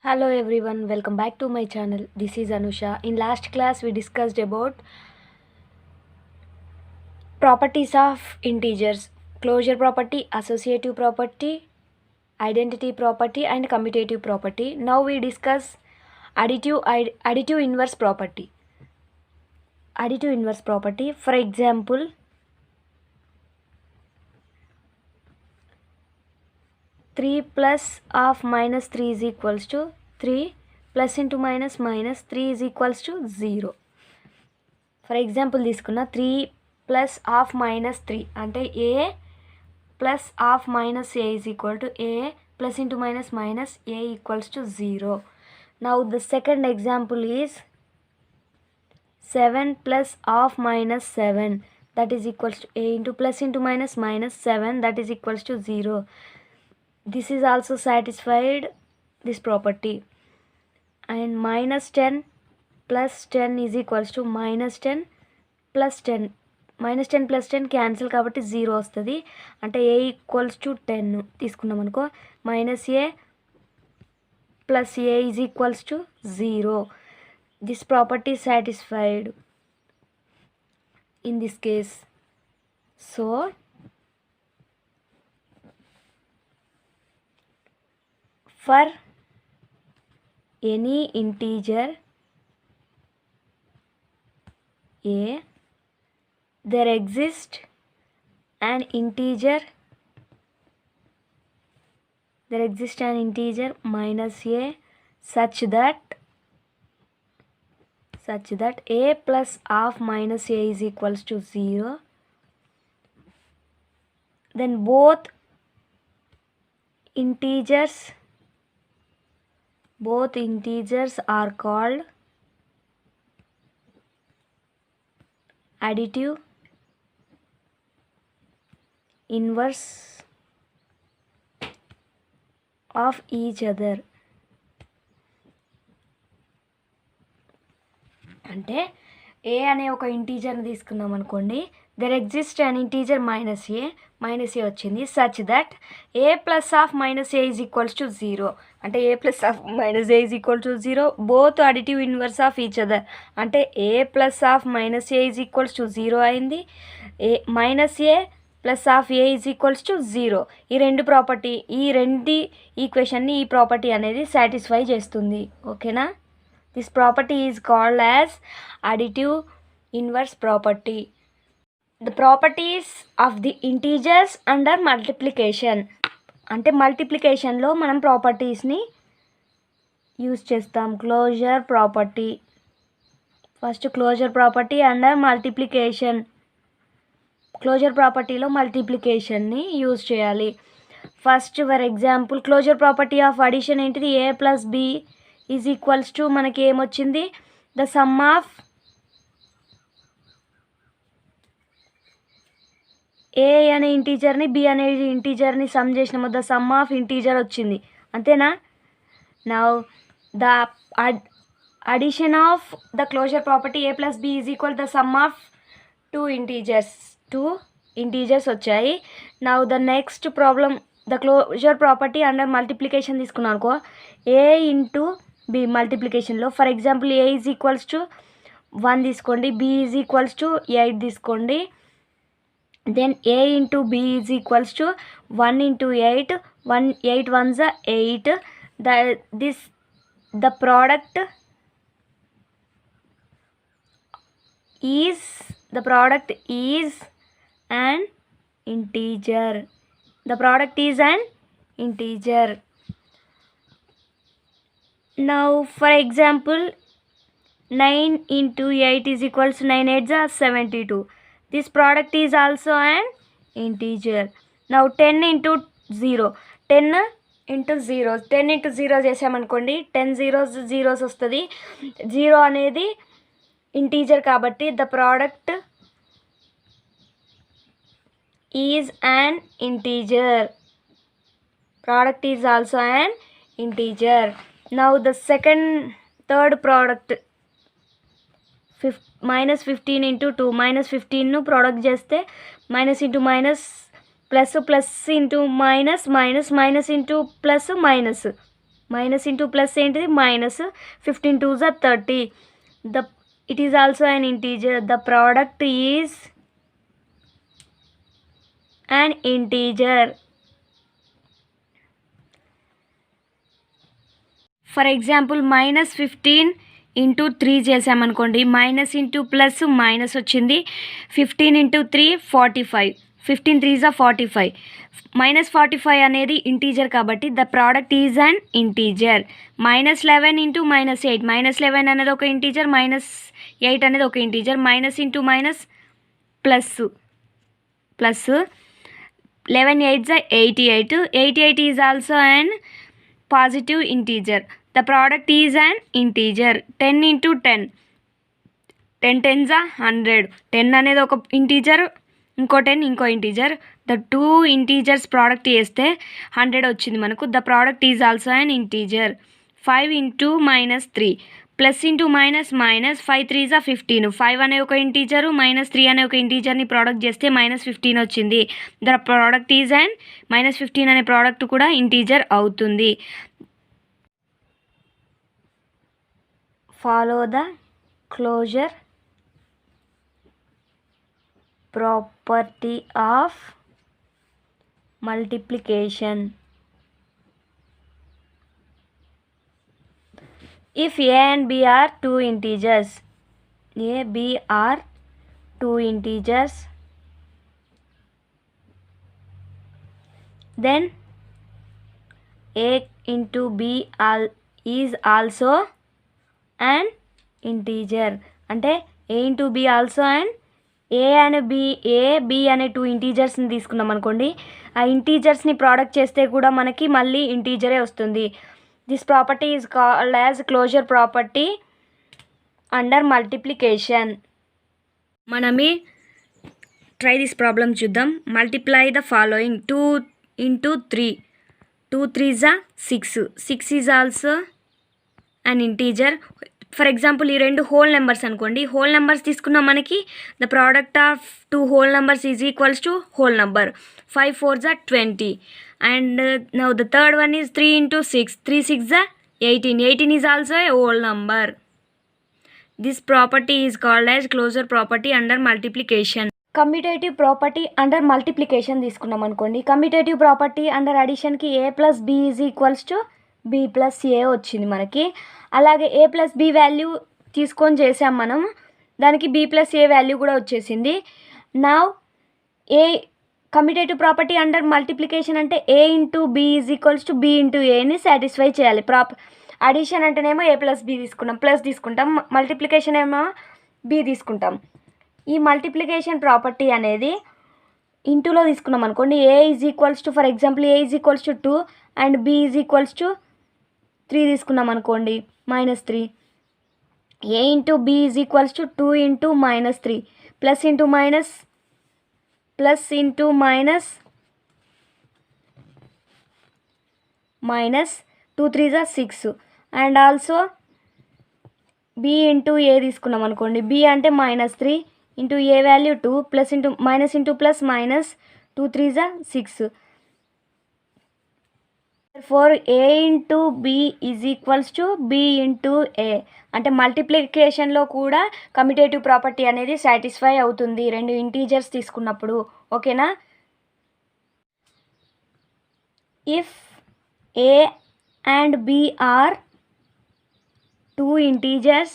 Hello everyone, welcome back to my channel. This is Anusha. In last class we discussed about properties of integers: closure property, associative property, identity property and commutative property. Now we discuss additive inverse property. Additive inverse property, for example, 3 plus of minus 3 is equals to 3 plus into minus 3 is equals to 0. For example తీసుకున్న 3 plus half minus 3 అంటే a plus half minus a is equal to a plus into minus a equals to 0. Now the second example is 7 plus half minus 7 that is equals to a into plus into minus 7 that is equals to 0. This is also satisfied this property. And minus 10 plus 10 is equals to minus 10 plus 10. Minus 10 plus 10 cancel కాబట్టి 0 వస్తుంది. అంటే ఏ equals to 10 తీసుకున్నాం అనుకో, minus a plus A is equals to 0. This property satisfied in this case. So for any integer a, there exists an integer minus a such that a plus half minus a is equals to 0. Then both integers are called additive inverse of each other. అంటే ఏ అనే ఒక ఇంటీజర్ని తీసుకున్నాం అనుకోండి, there exist an integer minus a వచ్చింది, such that a plus of minus a is equals to 0. అంటే a plus of minus a is equal to 0, both additive inverse of each other. అంటే a plus of minus a is equals to 0 అయింది, a minus a plus of a is equals to 0. ఈ రెండు ఈక్వేషన్ని ఈ property అనేది satisfy చేస్తుంది. ఓకేనా? This property is called as additive inverse property. The properties of the integers under multiplication. అంటే మల్టిప్లికేషన్లో మనం ప్రాపర్టీస్ని యూజ్ చేస్తాం. Closure property, first closure property under multiplication. Closure ప్రాపర్టీలో మల్టిప్లికేషన్ని యూజ్ చేయాలి. First for example closure property of addition ఏంటిది? A plus b is equals to మనకి ఏమొచ్చింది? ద సమ్ ఆఫ్ ఏ అనే ఇంటీజర్ని బి అనే ఇంటీజర్ని సమ్ చేసినాము, ద సమ్ ఆఫ్ ఇంటీజర్ వచ్చింది. అంతేనా? Now the addition of the closure property a plus b is equal the sum of two integers వచ్చాయి. Now the next problem, the closure property under multiplication తీసుకున్నాం అనుకో, a into b మల్టిప్లికేషన్లో for example a is equals to 1 తీసుకోండి, B is equals to 8 తీసుకోండి. then a into b is equals to 1 into 8, 8 ones are 8. The product is an integer. Now for example 9 into 8 is equals to 9 8s are 72. This product is also an integer. Now 10 into 0 చేసామనుకోండి, 10 zeros వస్తుంది. 0 అనేది integer కాబట్టి the product is an integer. Product is also an integer. Now the third product minus 15 into 2, minus 15ను product చేస్తే minus into minus plus into minus into plus minus minus into plus ఏంటిది minus, 15 2s are 30. It is also an integer. The product is an integer. For example -15 into 3 చేసామనుకోండి, minus into plus minus వచ్చింది, 15 into 3 45, 15 3s are 45. -45 అనేది integer కాబట్టి the product is an integer. -11 into -8, -11 అనేది ఒక integer, -8 అనేది ఒక integer, minus into minus plus 11 8s are 88, 88 is also an positive integer. The product is an integer. 10 into 10, 10 10s are 100. 10 అనేది ఒక integer, ఇంకో 10 ఇంకో ఇంటీజర్. ద 2 ఇంటీజర్స్ ప్రోడక్ట్ చేస్తే 100 వచ్చింది మనకు. The product is also an integer. 5 into -3, plus into minus 5 3s are 15. 5 అనే ఒక integer, -3 అనే ఒక ఇంటీజర్ని ప్రోడక్ట్ చేస్తే -15 వచ్చింది. ద ప్రోడక్ట్ ఈజ్ అండ్ -15 అనే ప్రోడక్ట్ కూడా ఇంటీజర్ అవుతుంది. Follow the closure property of multiplication. If a and b are two integers, then a into b is also an integer. అంటే a into b also an b అనే 2 ఇంటీజర్స్ని తీసుకున్నాం అనుకోండి, ఆ ఇంటీజర్స్ని product చేస్తే కూడా మనకి మళ్ళీ ఇంటీజరే వస్తుంది. This property is called as closure property under multiplication. మనమి ట్రై దిస్ ప్రాబ్లమ్ చూద్దాం. Multiply the following. 2 into 3, 2 3s are 6, 6 is also an integer. For example ఈ 2 హోల్ నెంబర్స్ అనుకోండి, హోల్ నెంబర్స్ తీసుకున్నాం మనకి the product of 2 whole numbers is equals to whole number. 5 4s are 20, and now the third one is 3 into 6, 3 6s are 18, 18 is also a whole number. This property is called as closure property under multiplication. Commutative property under multiplication తీసుకున్నాం అనుకోండి, commutative property under అడిషన్కి a plus b is equals to b plus a వచ్చింది మనకి. అలాగే a plus b value తీసుకొని చేసాం మనం, దానికి b ప్లస్ a వాల్యూ కూడా వచ్చేసింది. నా ఏ కమ్యూటేటివ్ ప్రాపర్టీ అండర్ మల్టిప్లికేషన్ అంటే a into b is equals to b into ఏని సాటిస్ఫై చేయాలి. అడిషన్ అంటేనేమో a ప్లస్ b తీసుకున్నాం, ప్లస్ తీసుకుంటాం, మల్టిప్లికేషన్ ఏమో b తీసుకుంటాం. ఈ మల్టిప్లికేషన్ ప్రాపర్టీ అనేది ఇంటూలో తీసుకున్నాం అనుకోండి, a is equals to for example a is equals to 2 and b is equals to 3 తీసుకున్నాం అనుకోండి, -3. a into b is equals to 2 into -3 plus into minus minus 2 3s are 6, and also b into a తీసుకున్నాం అనుకోండి, b అంటే -3 into a value 2 plus into minus into plus -2 3s are 6. For a into b is equals to b into a. అంటే మల్టిప్లికేషన్లో కూడా commutative property అనేది satisfy అవుతుంది 2 integers తీసుకున్నప్పుడు. ఓకేనా? If a and b are 2 integers,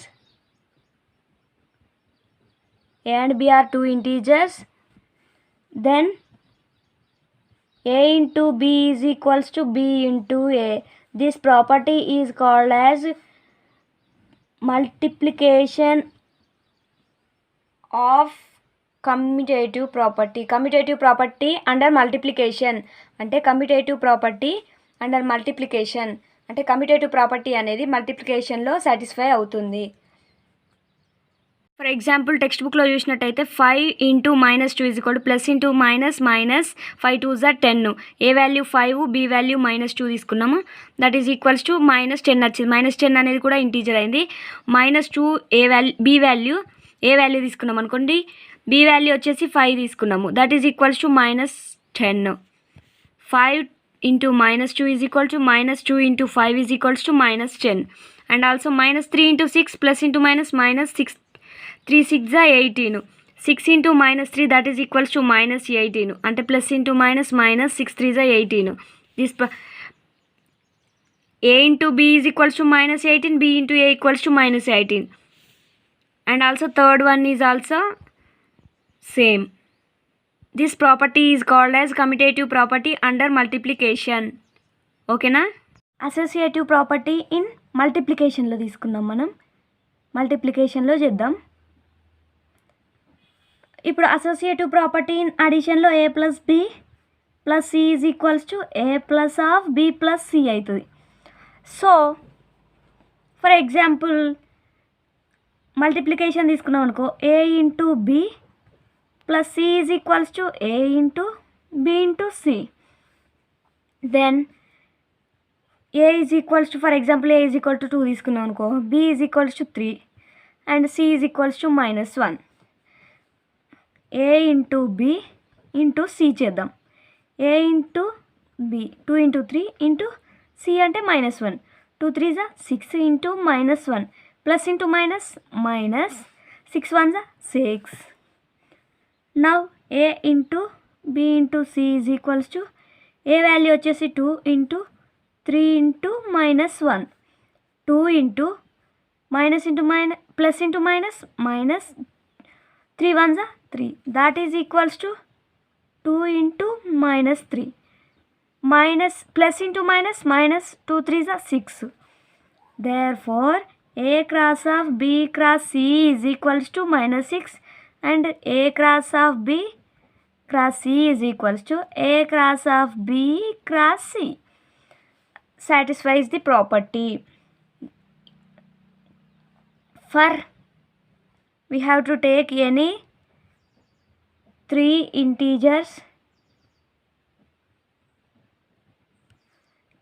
then a into b is equals to b into a. This property is called as multiplication of commutative property. Commutative property under multiplication అంటే commutative property under multiplication అంటే commutative property అనేది మల్టిప్లికేషన్లో satisfy అవుతుంది. For example text బుక్లో చూసినట్టయితే 5 into -2 is equal to plus into minus 5 2s are 10. A value 5, B value -2 తీసుకున్నాము, that is equals to -10 వచ్చింది. -10 అనేది కూడా ఇంటీజర్ అయింది. -2 ఏ వాల్యూ ఏ వాల్యూ తీసుకున్నాం అనుకోండి, బి వాల్యూ వచ్చేసి 5 తీసుకున్నాము, that is equals to -10. 5 into minus 2 is equal to minus 2 into 5 is equals to minus 10. And also minus 3 into 6 plus into minus 6. 3 6 are 18. 6 into minus 3 that is equals to minus 18. And plus into minus 6 3 are 18. This a into b is equals to minus 18. B into a equals to minus 18. And also third one is also same. This property is called as commutative property under multiplication. Okay na? Associative property in multiplication lo తీసుకుందాం మనం. Multiplication లో చేద్దాం. ఇప్పుడు associative property in addition లో a plus b plus c is equals to a plus of b plus c అవుతుంది. So for example multiplication తీసుకున్నాం అనుకో, a into b plus c is equals to a into b into c. Then a is equals to, for example, a is equal to 2 తీసుకున్నాం అనుకో, b is equals to 3 and c is equals to minus 1. a into b into c చేద్దాం. a into b 2 into 3 into c అంటే minus 1. 2 3s are 6 into minus 1 plus into minus minus 6 1s are 6. Now a into b into c is equals to a value వచ్చేసి 2 into 3 into minus 1. 2 into minus into minus plus into minus minus 3 1s are 3. That is equals to 2 into minus 3. Minus plus into minus minus 2 3s are 6. Therefore a cross of b cross c is equals to minus 6 and a cross of b cross c is equals to a cross of b cross c. Satisfies the property. For we have to take any 3 integers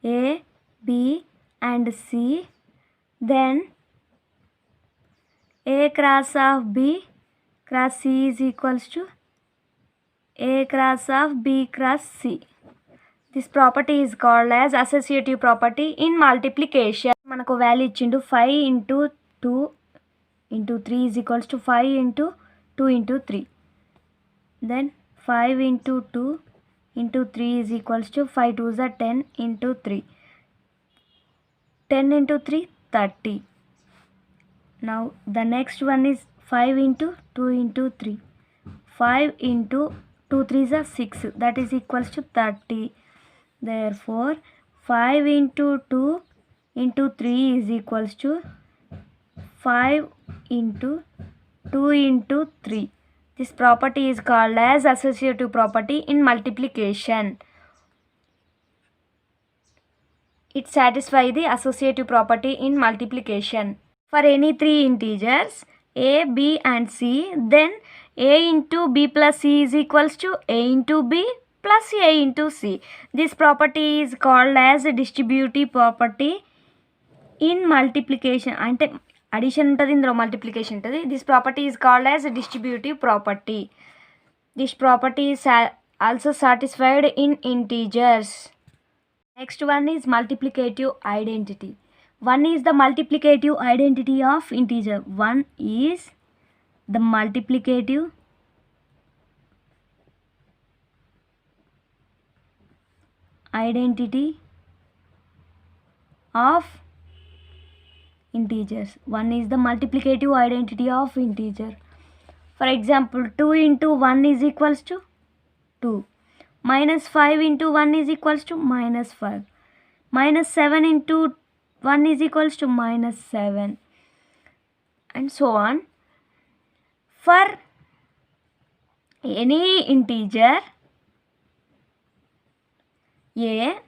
a, b and c, then a cross of b cross c is equals to a cross of b cross c. This property is called as associative property in multiplication. మనకు value ఇచ్చిండు 5 into 2 into 3 is equals to 5 into 2 into 3. Then 5 into 2 into 3 is equals to 5 2s are 10 into 3. 10 into 3 30. Now the next one is 5 into 2 into 3. 5 into 2 3s are 6. That is equals to 30. Therefore 5 into 2 into 3 is equals to 5 into 2 into 3. This property is called as associative property in multiplication. It satisfies the associative property in multiplication. For any 3 integers a, b and c, then a into b plus c is equals to a into b plus a into c. This property is called as a distributive property in multiplication. అంటే addition ఉంటుంది, ఇందులో multiplication ఉంటుంది. This property is called as distributive property. This property is also satisfied in integers. Next one is multiplicative identity. One is the multiplicative identity of integer. One is the multiplicative identity of integers. One is the multiplicative identity of integer. For example, 2 into 1 is equals to 2. Minus 5 into 1 is equals to minus 5. Minus 7 into 1 is equals to minus 7. And so on. For any integer a,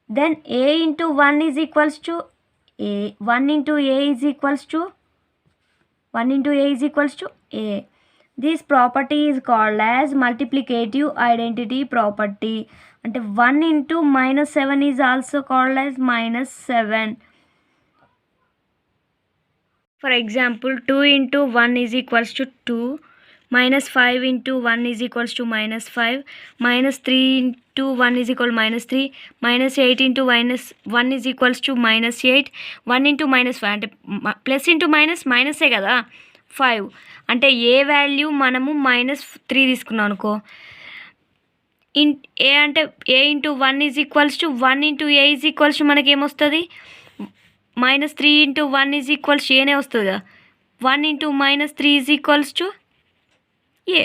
then a into 1 is equals to a. 1 into a is equals to 1 into a is equals to a. This property is called as multiplicative identity property. And 1 into minus 7 is also called as minus 7. For example, 2 into 1 is equals to 2. -5 into 1 is equals to -5, -3 into 1 is equal -3, -8 into -1 is equals to -8, 1 into -5 అంటే plus into మైనసే కదా 5. అంటే ఏ value మనము -3 తీసుకున్నాం అనుకో, a అంటే a into 1 is equals to 1 into a is equals to మనకి ఏమొస్తుంది, -3 into 1 is equals ఏనే వస్తుంది కదా, 1 into -3 is equals to A.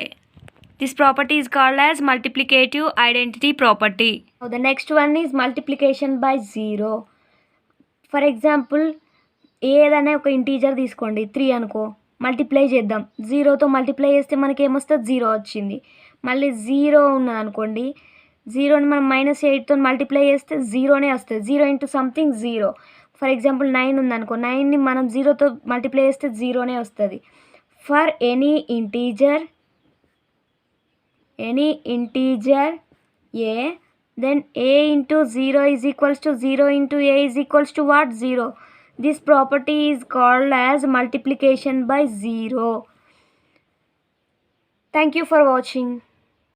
This property is called as multiplicative identity property. Now the next one is multiplication by 0. For example, ఏదైనా ఒక integer తీసుకోండి 3 అనుకో, multiply చేద్దాం, 0తో మల్టిప్లై చేస్తే మనకి ఏమొస్తుంది 0 వచ్చింది. మళ్ళీ 0 ఉన్నది అనుకోండి, 0ని మనం -8తో మల్టిప్లై చేస్తే 0నే వస్తుంది, 0 ఇంటూ సంథింగ్ 0. ఫర్ ఎగ్జాంపుల్ 9 ఉందనుకో, 9ని మనం 0తో మల్టిప్లై చేస్తే 0నే వస్తుంది. For any integer a, then a into 0 is equals to 0 into a is equals to what? 0. This property is called as multiplication by 0. Thank you for watching.